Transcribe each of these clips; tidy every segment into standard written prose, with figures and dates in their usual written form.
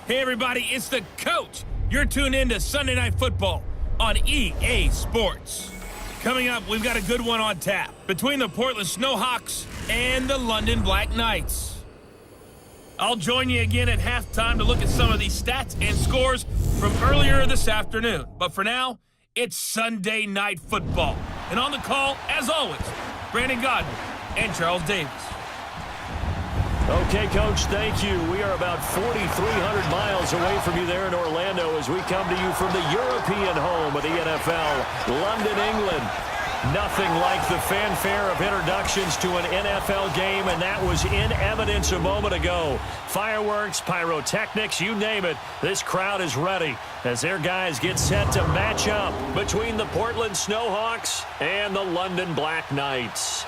Hey everybody, it's the coach. You're tuned in to Sunday Night Football on EA Sports. Coming up, we've got a good one on tap between the Portland Snowhawks and the London Black Knights. I'll join you again at halftime to look at some of these stats and scores from earlier this afternoon. But for now, it's Sunday Night Football. And on the call, as always, Brandon Godwin and Charles Davis. Okay, Coach, thank you. We are about 4,300 miles away from you there in Orlando as we come to you from the European home of the NFL, London, England. Nothing like the fanfare of introductions to an NFL game, and that was in evidence a moment ago. Fireworks, pyrotechnics, you name it. This crowd is ready as their guys get set to match up between the Portland Snowhawks and the London Black Knights.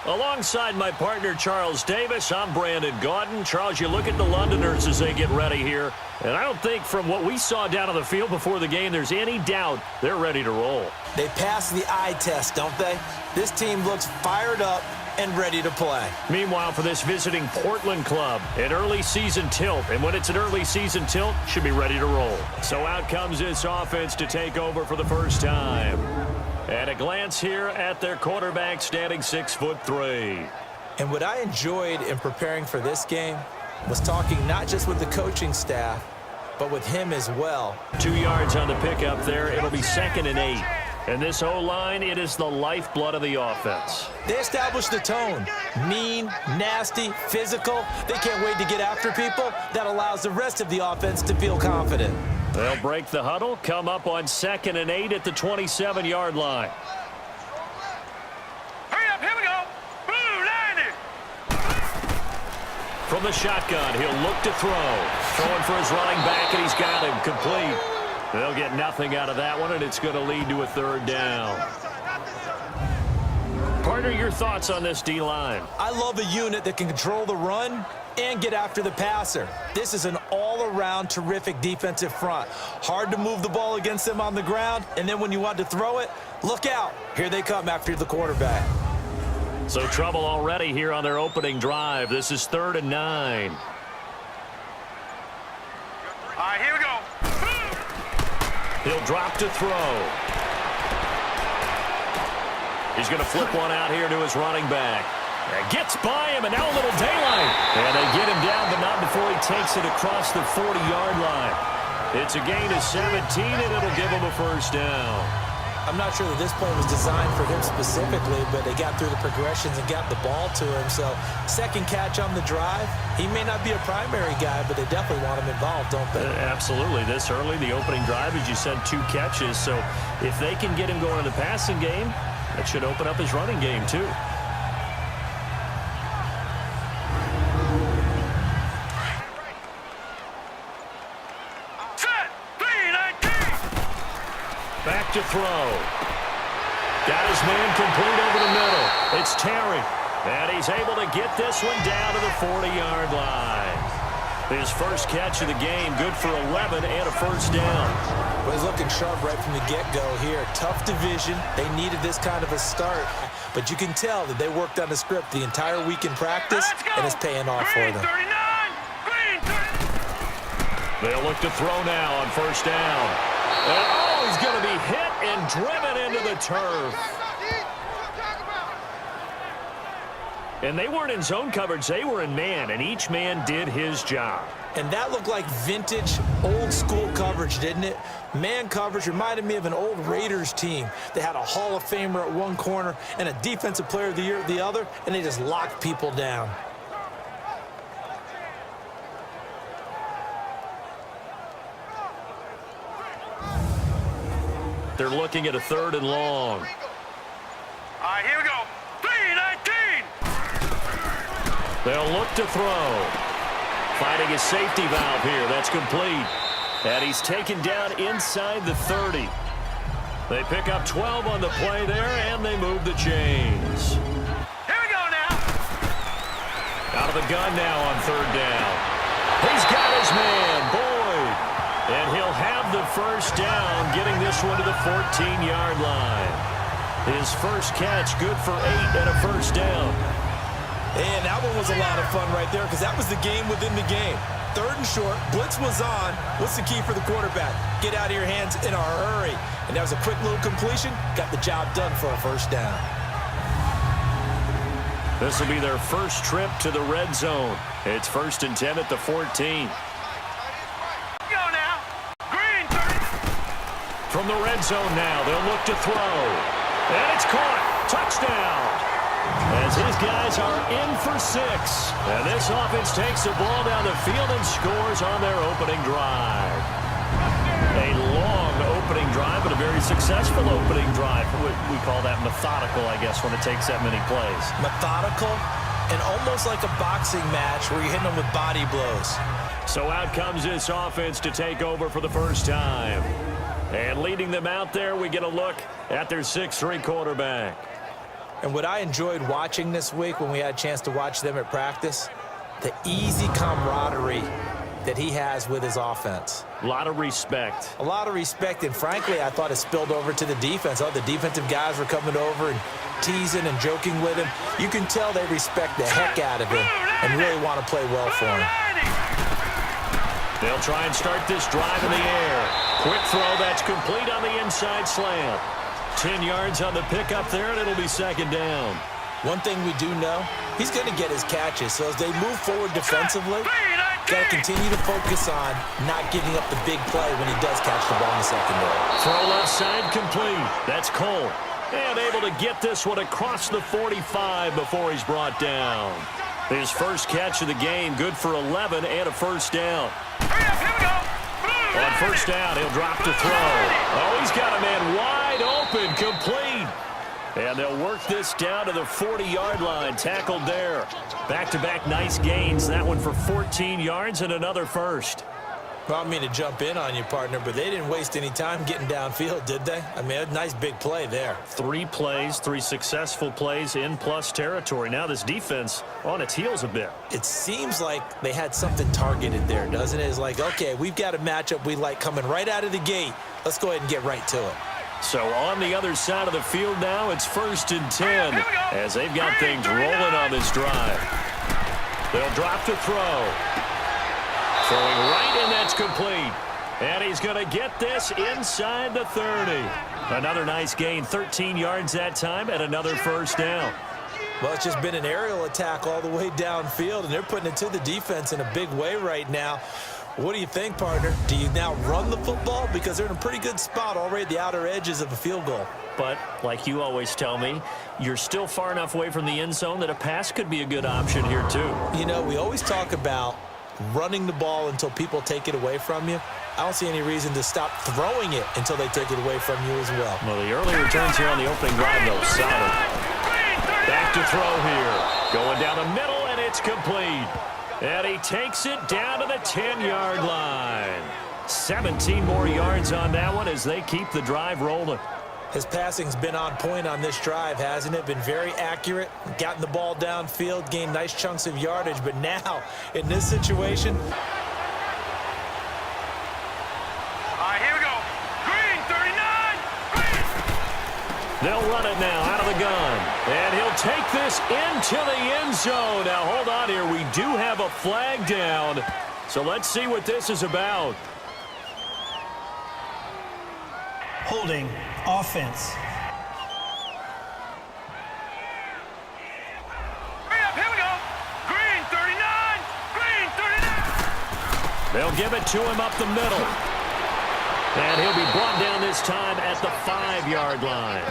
Alongside my partner, Charles Davis, I'm Brandon Gaudin. Charles, you look at the Londoners as they get ready here, and I don't think from what we saw down on the field before the game there's any doubt they're ready to roll. They passed the eye test, don't they? This team looks fired up and ready to play. Meanwhile, for this visiting Portland club, an early season tilt, and when it's an early season tilt, should be ready to roll. So out comes this offense to take over for the first time. At a glance here at their quarterback, standing 6'3". And what I enjoyed in preparing for this game was talking not just with the coaching staff, but with him as well. 2 yards on the pickup there. It'll be 2nd and 8. And this O-line, it is the lifeblood of the offense. They established the tone. Mean, nasty, physical. They can't wait to get after people. That allows the rest of the offense to feel confident. They'll break the huddle, come up on 2nd and 8 at the 27-yard line. Hurry up, here we go. Blue line. From the shotgun, he'll look to throw. Throwing for his running back, and he's got him complete. They'll get nothing out of that one, and it's going to lead to a 3rd down. Partner, your thoughts on this D-line? I love a unit that can control the run and get after the passer. This is an all-around terrific defensive front. Hard to move the ball against them on the ground, and then when you want to throw it, look out. Here they come after the quarterback. So trouble already here on their opening drive. This is 3rd and 9. All right, here we go. He'll drop to throw. He's going to flip one out here to his running back. Gets by him, and now a little daylight. And they get him down, but not before he takes it across the 40-yard line. It's a gain of 17, and it'll give him a 1st down. I'm not sure that this play was designed for him specifically, but they got through the progressions and got the ball to him. So, 2nd catch on the drive. He may not be a primary guy, but they definitely want him involved, don't they? Absolutely. This early, the opening drive, as you said, 2 catches. So, if they can get him going in the passing game, that should open up his running game, too. Back to throw. Got his man complete over the middle. It's Terry. And he's able to get this one down to the 40-yard line. His first catch of the game, good for 11 and a 1st down. Well, he's looking sharp right from the get-go here. Tough division. They needed this kind of a start. But you can tell that they worked on the script the entire week in practice, and it's paying off for them. They'll look to throw now on 1st down. And, he's going to be hit and driven into the turf. And they weren't in zone coverage. They were in man, and each man did his job. And that looked like vintage, old-school coverage, didn't it? Man coverage reminded me of an old Raiders team. They had a Hall of Famer at one corner and a Defensive Player of the Year at the other, and they just locked people down. They're looking at a 3rd and long. All right, here we go. 3-19. They'll look to throw. Finding a safety valve here. That's complete. And he's taken down inside the 30. They pick up 12 on the play there, and they move the chains. Here we go now. Out of the gun now on 3rd down. He's got his man, Boyd. And he'll have the 1st down, getting this one to the 14-yard line. His first catch, good for 8 and a 1st down. And that one was a lot of fun right there because that was the game within the game. 3rd and short, blitz was on. What's the key for the quarterback? Get out of your hands in a hurry. And that was a quick little completion. Got the job done for a first down. This will be their first trip to the red zone. It's 1st and 10 at the 14. Go now. Green 30. From the red zone now, they'll look to throw. And it's caught. Touchdown. As his guys are in for 6. And this offense takes the ball down the field and scores on their opening drive. A long opening drive, but a very successful opening drive. We call that methodical, I guess, when it takes that many plays. Methodical and almost like a boxing match where you're hitting them with body blows. So out comes this offense to take over for the first time. And leading them out there, we get a look at their 6'3" quarterback. And what I enjoyed watching this week when we had a chance to watch them at practice, the easy camaraderie that he has with his offense. A lot of respect. A lot of respect, and frankly, I thought it spilled over to the defense. Oh, the defensive guys were coming over and teasing and joking with him. You can tell they respect the heck out of him and really want to play well for him. They'll try and start this drive in the air. Quick throw that's complete on the inside slant. 10 yards on the pickup there, and it'll be 2nd down. One thing we do know, he's going to get his catches. So as they move forward defensively, got to continue to focus on not giving up the big play when he does catch the ball in the secondary. Throw left side complete. That's Cole. And able to get this one across the 45 before he's brought down. His first catch of the game, good for 11 and a first down. On first down, he'll drop to throw. Oh, he's got a man wide open, complete. And they'll work this down to the 40-yard line, tackled there. Back-to-back nice gains, that one for 14 yards and another first. Well, I mean to jump in on you, partner, but they didn't waste any time getting downfield, did they? I mean, a nice big play there. 3 plays, 3 successful plays in plus territory. Now this defense on its heels a bit. It seems like they had something targeted there, doesn't it? It's like, okay, we've got a matchup we like coming right out of the gate. Let's go ahead and get right to it. So on the other side of the field now, it's 1st and 10 as they've got things rolling on this drive. They'll drop to throw. Throwing right, and that's complete. And he's going to get this inside the 30. Another nice gain, 13 yards that time, and another first down. Well, it's just been an aerial attack all the way downfield, and they're putting it to the defense in a big way right now. What do you think, partner? Do you now run the football? Because they're in a pretty good spot already at the outer edges of a field goal. But, like you always tell me, you're still far enough away from the end zone that a pass could be a good option here, too. You know, we always talk about running the ball until people take it away from you. I don't see any reason to stop throwing it until they take it away from you as well. Well, the early returns here on the opening drive, though, solid. Back to throw here. Going down the middle, and it's complete. And he takes it down to the 10-yard line. 17 more yards on that one as they keep the drive rolling. His passing's been on point on this drive, hasn't it? Been very accurate, gotten the ball downfield, gained nice chunks of yardage. But now, in this situation... All right, here we go. Green, 39. Green. They'll run it now out of the gun. And he'll take this into the end zone. Now, hold on here. We do have a flag down. So let's see what this is about. Holding offense. Hurry up, here we go. Green, 39. Green, 39. They'll give it to him up the middle. And he'll be brought down this time at the 5-yard line.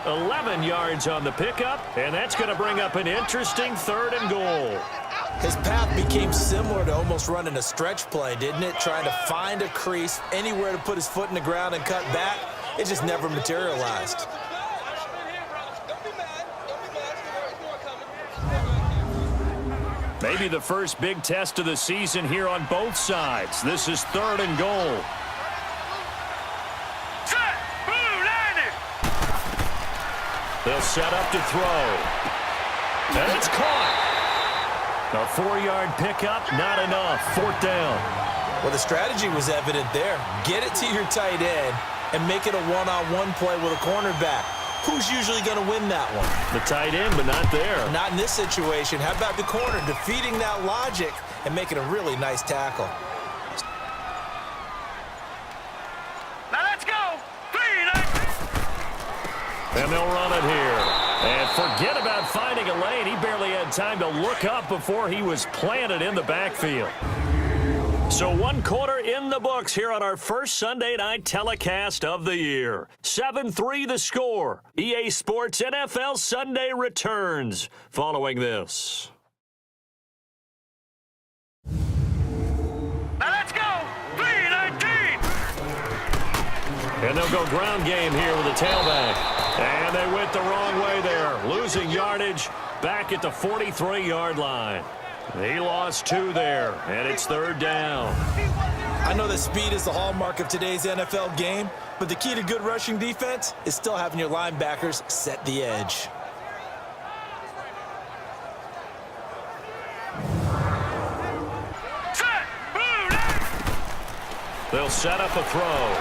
11 yards on the pickup, and that's going to bring up an interesting 3rd and goal. His path became similar to almost running a stretch play, didn't it? Trying to find a crease, anywhere to put his foot in the ground and cut back. It just never materialized. Maybe the first big test of the season here on both sides. This is 3rd and goal. Set. Blue, landing. They'll set up to throw. And it's caught. A 4-yard pickup, not enough. 4th down. Well, the strategy was evident there. Get it to your tight end and make it a one-on-one play with a cornerback. who's usually going to win that one? The tight end, but not there. Not in this situation. How about the corner defeating that logic and making a really nice tackle? Now let's go. 3, 9. And they'll run it here. And forget about finding a lane. He barely had time to look up before he was planted in the backfield. So 1 quarter in the books here on our first Sunday night telecast of the year. 7-3 the score. EA Sports NFL Sunday returns following this. Now let's go. 3, 19. And they'll go ground game here with a tailback. And they went the wrong way there. Losing yardage back at the 43-yard line. He lost 2 there, and it's 3rd down. I know that speed is the hallmark of today's NFL game, but the key to good rushing defense is still having your linebackers set the edge. Set. Move. They'll set up a throw.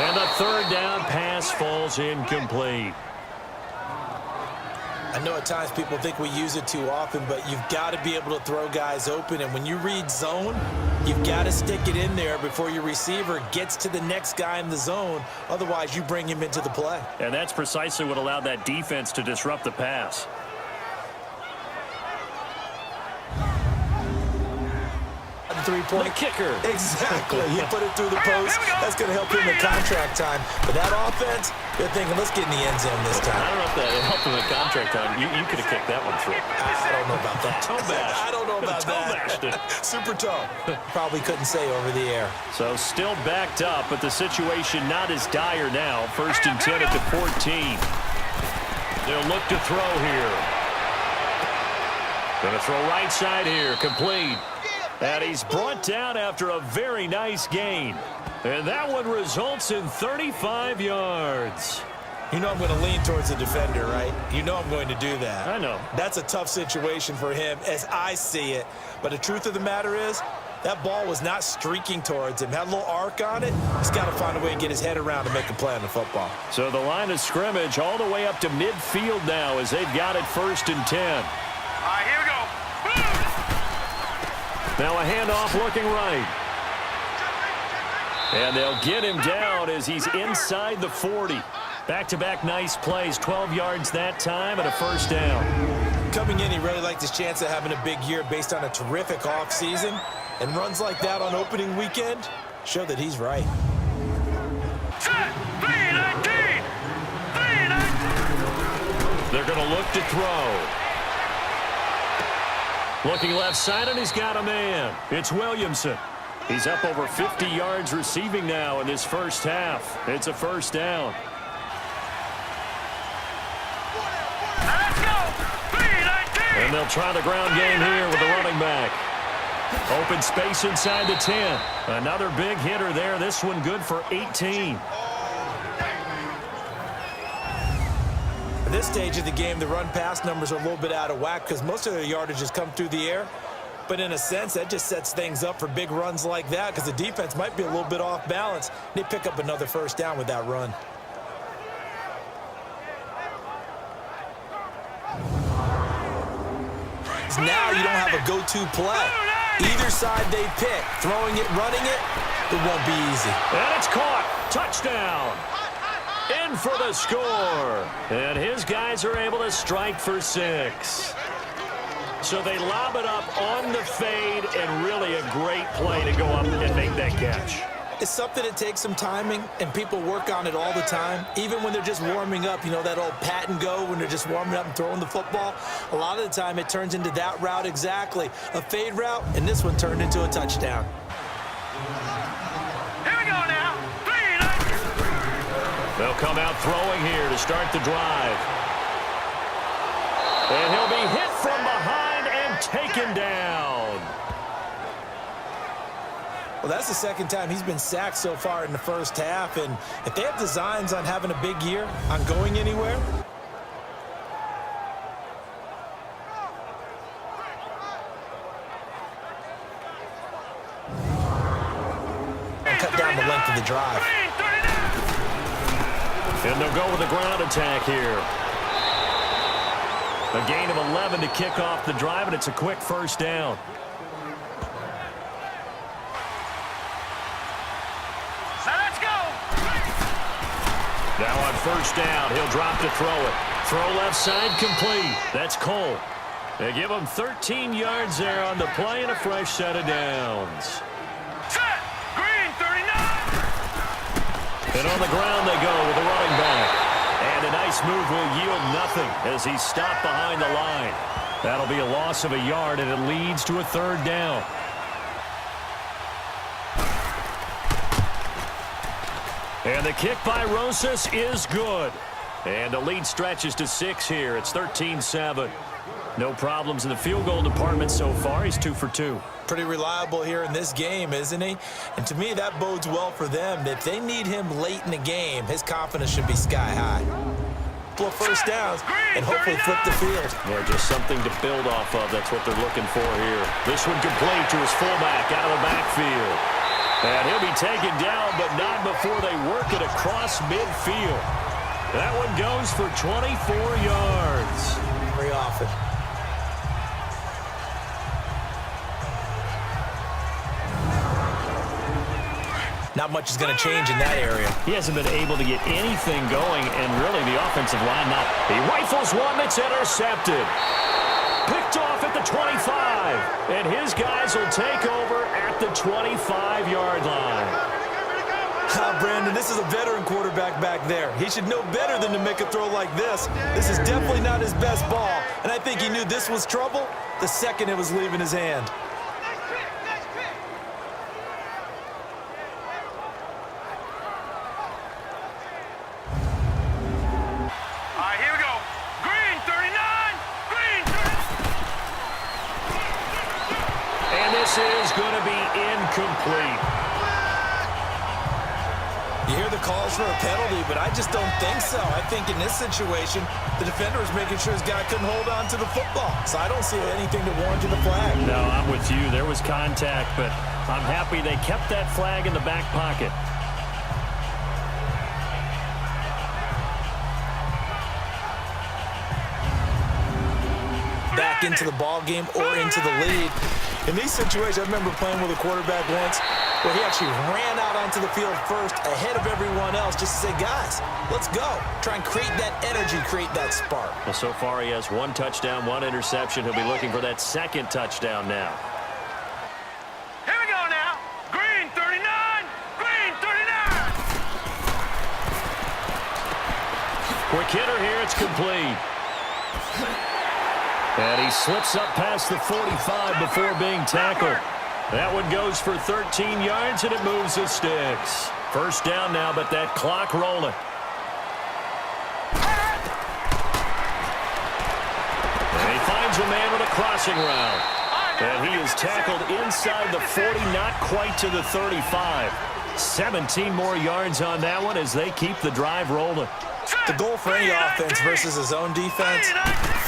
And the 3rd down pass falls incomplete. I know at times people think we use it too often, but you've got to be able to throw guys open. And when you read zone, you've got to stick it in there before your receiver gets to the next guy in the zone. Otherwise, you bring him into the play. And that's precisely what allowed that defense to disrupt the pass. The 3-point kicker. Exactly. He put it through the post. That's going to help him in contract time. But that offense, they're thinking, let's get in the end zone this time. I don't know if that helped him in contract time. You could have kicked that one through. I don't know about that. Toe bash. I don't know about Toe that. bashed it. Super toe. Probably couldn't say over the air. So still backed up, but the situation not as dire now. 1st and 10 at the 14. They'll look to throw here. Going to throw right side here. Complete. And he's brought down after a very nice gain. And that one results in 35 yards. You know I'm going to lean towards the defender, right? You know I'm going to do that. I know. That's a tough situation for him as I see it. But the truth of the matter is, that ball was not streaking towards him. Had a little arc on it. He's got to find a way to get his head around and make a play on the football. So the line of scrimmage all the way up to midfield now as they've got it 1st and 10. All right, here we go. Now a handoff looking right. And they'll get him down as he's inside the 40. Back-to-back nice plays, 12 yards that time and a 1st down. Coming in, he really liked his chance of having a big year based on a terrific offseason. And runs like that on opening weekend show that he's right. Set. 3, 19. 3, 19. They're going to look to throw. Looking left side, and he's got a man. It's Williamson. He's up over 50 yards receiving now in this first half. It's a 1st down. Let's go. 3, 19. And they'll try the ground game here with the running back. Open space inside the 10. Another big hitter there. This one good for 18. At this stage of the game, the run-pass numbers are a little bit out of whack because most of their yardage has come through the air. But in a sense, that just sets things up for big runs like that because the defense might be a little bit off balance. They pick up another 1st down with that run. Now you don't have a go-to play. Either side they pick, throwing it, running it, it won't be easy. And it's caught. Touchdown. In for the score. And his guys are able to strike for 6. So they lob it up on the fade, and really a great play to go up and make that catch. It's something that takes some timing, and people work on it all the time. Even when they're just warming up, you know, that old pat and go when they're just warming up and throwing the football. A lot of the time it turns into that route exactly. A fade route, and this one turned into a touchdown. Here we go now. 3, 19. They'll come out throwing here to start the drive. And he'll be hit from behind and taken down. Well, that's the second time he's been sacked so far in the first half, and if they have designs on having a big year, on going anywhere, cut down the length of the drive. And they'll go with a ground attack here. A gain of 11 to kick off the drive, and it's a quick first down. So let's go. Now on first down, he'll drop to throw it. Throw left side complete. That's Cole. They give him 13 yards there on the play and a fresh set of downs. Set. Green 39. And on the ground they go with the running back. And a nice move will yield nothing as he's stopped behind the line. That'll be a loss of a yard, and it leads to a third down. And the kick by Rosas is good. And the lead stretches to 6 here. It's 13-7. No problems in the field goal department so far. He's 2 for 2. Pretty reliable here in this game, isn't he? And to me, that bodes well for them. If they need him late in the game, his confidence should be sky high. Couple of first downs and hopefully flip the field. Yeah, just something to build off of. That's what they're looking for here. This one complete to his fullback out of the backfield. And he'll be taken down, but not before they work it across midfield. That one goes for 24 yards. Very often. Not much is going to change in that area. He hasn't been able to get anything going, and really the offensive line now. He rifles one that's intercepted. Picked off at the 25, and his guys will take over at the 25-yard line. Brandon, this is a veteran quarterback back there. He should know better than to make a throw like this. This is definitely not his best ball, and I think he knew this was trouble the second it was leaving his hand. This is going to be incomplete. You hear the calls for a penalty, but I just don't think so. I think in this situation, the defender is making sure his guy couldn't hold on to the football. So I don't see anything to warrant the flag. No, I'm with you. There was contact, but I'm happy they kept that flag in the back pocket. Back into the ball game or into the lead. In these situations, I remember playing with a quarterback once where he actually ran out onto the field first ahead of everyone else just to say, guys, let's go. Try and create that energy, create that spark. Well, so far he has 1 touchdown, 1 interception. He'll be looking for that second touchdown now. Here we go now. Green 39. Green 39. Quick hitter here. It's complete. And he slips up past the 45 before being tackled. That one goes for 13 yards, and it moves the sticks. First down now, but that clock rolling. And he finds a man with a crossing route. And he is tackled inside the 40, not quite to the 35. 17 more yards on that one as they keep the drive rolling. The goal for any offense versus his own defense,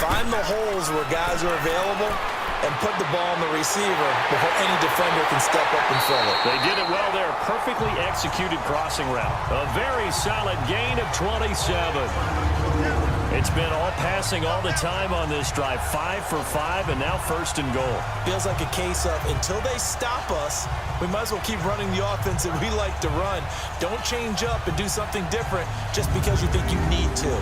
find the holes where guys are available and put the ball in the receiver before any defender can step up and fill it. They did it well there. Perfectly executed crossing route. A very solid gain of 27. It's been all passing all the time on this drive. 5 for 5, and now first and goal. Feels like a case of until they stop us, we might as well keep running the offense that we like to run. Don't change up and do something different just because you think you need to.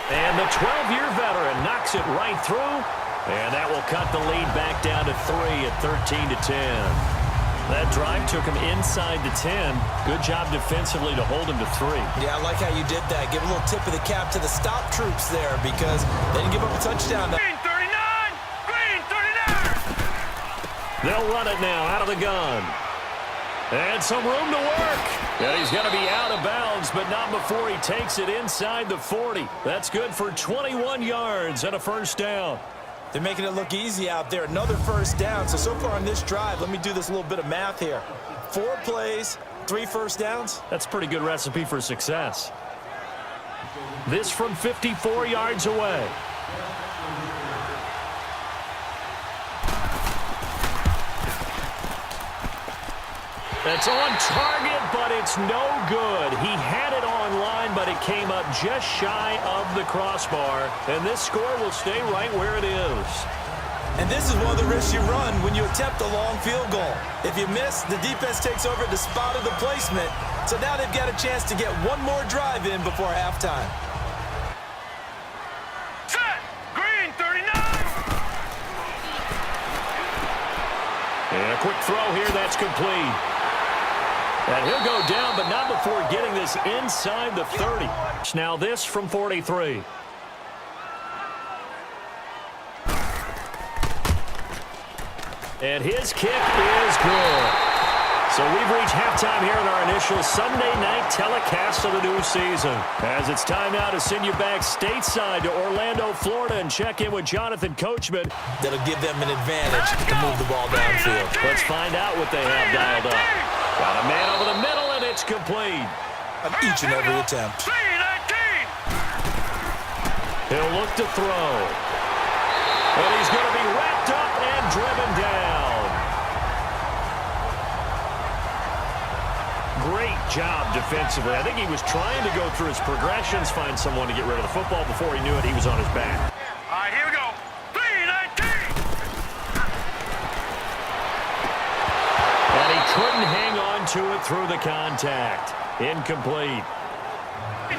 And the 12-year veteran knocks it right through, and that will cut the lead back down to 3 at 13-10. That drive took him inside the 10. Good job defensively to hold him to 3. Yeah, I like how you did that. Give a little tip of the cap to the stop troops there because they didn't give up a touchdown. Green 39! Green 39! They'll run it now out of the gun. And some room to work. And he's going to be out of bounds, but not before he takes it inside the 40. That's good for 21 yards and a first down. They're making it look easy out there. Another first down. So far on this drive, let me do this little bit of math here. 4 plays, 3 first downs. That's a pretty good recipe for success. This from 54 yards away. That's on target, but it's no good. He had it on line, but it came up just shy of the crossbar. And this score will stay right where it is. And this is one of the risks you run when you attempt a long field goal. If you miss, the defense takes over at the spot of the placement. So now they've got a chance to get one more drive in before halftime. Set. Green 39. And a quick throw here, that's complete. And he'll go down, but not before getting this inside the 30. Now this from 43. And his kick is good. So we've reached halftime here in our initial Sunday night telecast of the new season. As it's time now to send you back stateside to Orlando, Florida, and check in with Jonathan Coachman. That'll give them an advantage to move the ball downfield. Let's find out what they have dialed up. Got a man over the middle, and it's complete. On each and every attempt. He'll look to throw. And he's going to be wrapped up and driven down. Great job defensively. I think he was trying to go through his progressions, find someone to get rid of the football. Before he knew it, he was on his back. All right, here we go. 3-19. And he couldn't hang on to it through the contact. Incomplete. 39.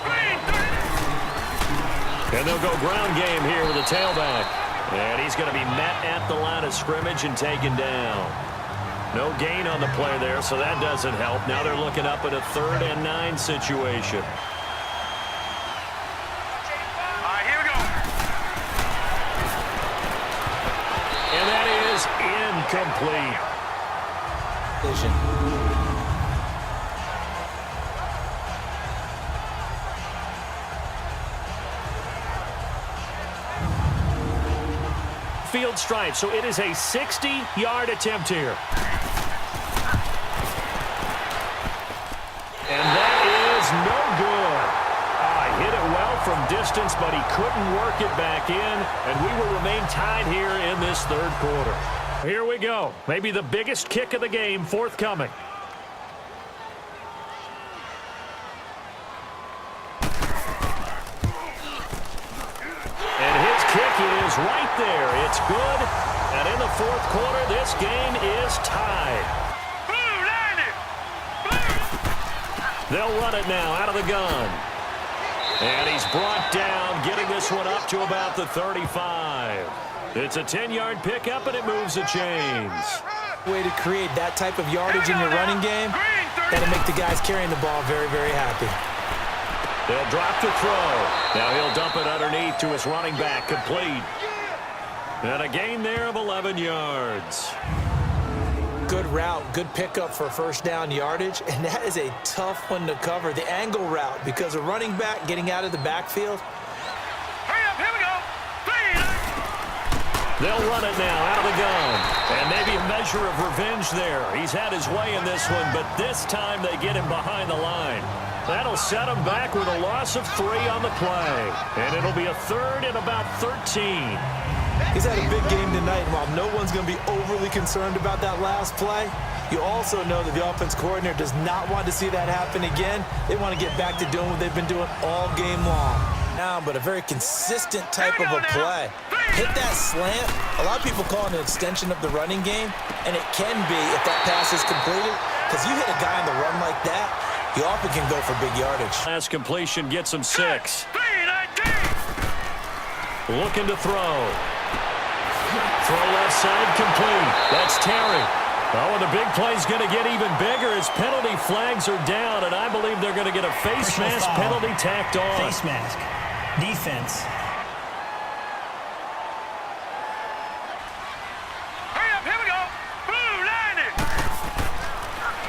Green 39. And they'll go ground game here with a tailback. And he's going to be met at the line of scrimmage and taken down. No gain on the play there, so that doesn't help. Now they're looking up at a 3rd and 9 situation. All right, here we go. And that is incomplete. Vision. Field stripe, so it is a 60-yard attempt here. And that is no good. Hit it well from distance, but he couldn't work it back in, and we will remain tied here in this 3rd quarter. Here we go. Maybe the biggest kick of the game forthcoming. And his kick is right there. It's good. And in the 4th quarter, this game is tied. They'll run it now out of the gun. And he's brought down, getting this one up to about the 35. It's a 10-yard pickup, and it moves the chains. Way to create that type of yardage in your running game, that'll make the guys carrying the ball very, very happy. They'll drop to throw. Now he'll dump it underneath to his running back, complete. And a gain there of 11 yards. Good route, good pickup for 1st down yardage, and that is a tough one to cover. The angle route, because a running back getting out of the backfield. Hurry up, here we go. 3. They'll run it now out of the gun. And maybe a measure of revenge there. He's had his way in this one, but this time they get him behind the line. That'll set him back with a loss of 3 on the play. And it'll be a 3rd and about 13. He's had a big game tonight, and while no one's going to be overly concerned about that last play, you also know that the offense coordinator does not want to see that happen again. They want to get back to doing what they've been doing all game long. Now, but a very consistent type of a play. Hit that slant. A lot of people call it an extension of the running game, and it can be if that pass is completed, because you hit a guy on the run like that, you often can go for big yardage. Last completion gets him 6. Looking to throw. Throw left side complete. That's Terry. Oh, and the big play's going to get even bigger as penalty flags are down, and I believe they're going to get a face mask penalty tacked on. Face mask. Defense. Hurry up, here we go. Blue 90.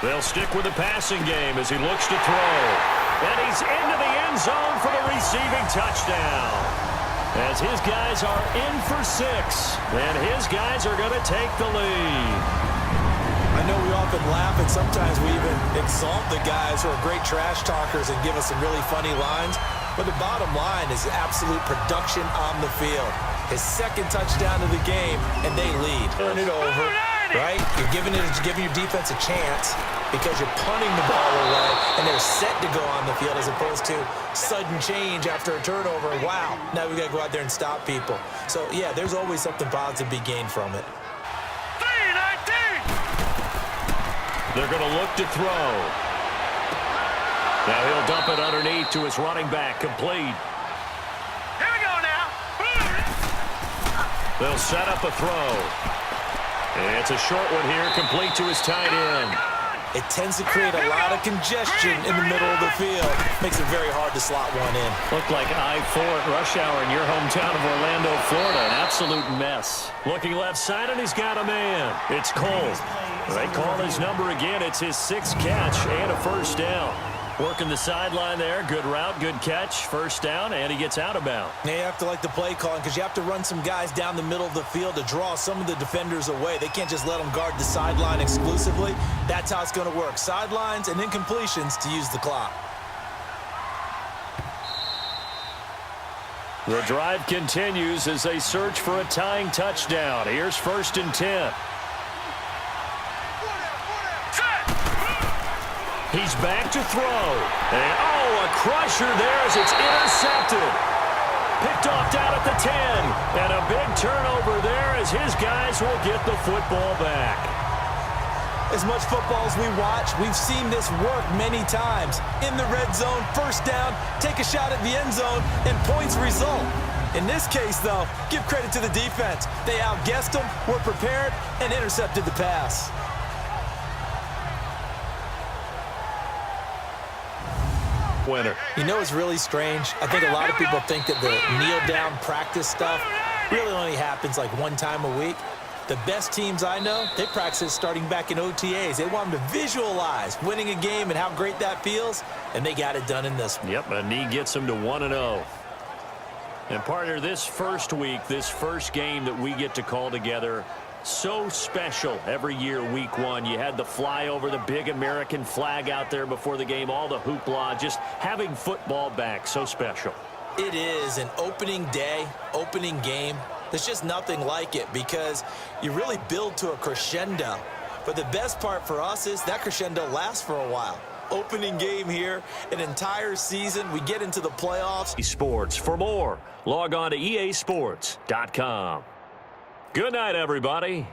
They'll stick with the passing game as he looks to throw. And he's into the end zone for the receiving touchdown. As his guys are in for 6, and his guys are going to take the lead. I know we often laugh, and sometimes we even exalt the guys who are great trash talkers and give us some really funny lines, but the bottom line is absolute production on the field. His 2nd touchdown of the game, and they lead. Turn it over. right? You're giving your defense a chance because you're punting the ball away, and they're set to go on the field as opposed to sudden change after a turnover. Wow, now we got to go out there and stop people. So, yeah, there's always something positive to be gained from it. 3-19. They're going to look to throw. Now he'll dump it underneath to his running back, complete. Here we go now. They'll set up a throw. And it's a short one here, complete to his tight end. It tends to create a lot of congestion in the middle of the field. Makes it very hard to slot one in. Looked like I-4 at rush hour in your hometown of Orlando, Florida. An absolute mess. Looking left side, and he's got a man. It's Cole. They call his number again. It's his 6th catch and a first down. Working the sideline there. Good route, good catch. First down, and he gets out of bounds. Now you have to like the play calling because you have to run some guys down the middle of the field to draw some of the defenders away. They can't just let them guard the sideline exclusively. That's how it's going to work. Sidelines and incompletions to use the clock. The drive continues as they search for a tying touchdown. Here's 1st and 10. He's back to throw. And, oh, a crusher there as it's intercepted. Picked off down at the 10. And a big turnover there as his guys will get the football back. As much football as we watch, we've seen this work many times. In the red zone, first down, take a shot at the end zone, and points result. In this case, though, give credit to the defense. They outguessed them, were prepared, and intercepted the pass. Winner. You know, it's really strange. I think a lot of people think that the kneel-down practice stuff really only happens like one time a week. The best teams I know, they practice starting back in OTAs. They want them to visualize winning a game and how great that feels, and they got it done in this one. Yep, a knee gets them to 1-0. And partner, this first week, this first game that we get to call together, so special every year, week 1. You had the flyover, the big American flag out there before the game, all the hoopla, just having football back, so special. It is an opening day, opening game. There's just nothing like it because you really build to a crescendo. But the best part for us is that crescendo lasts for a while. Opening game here, an entire season. We get into the playoffs. Sports. For more, log on to easports.com. Good night, everybody.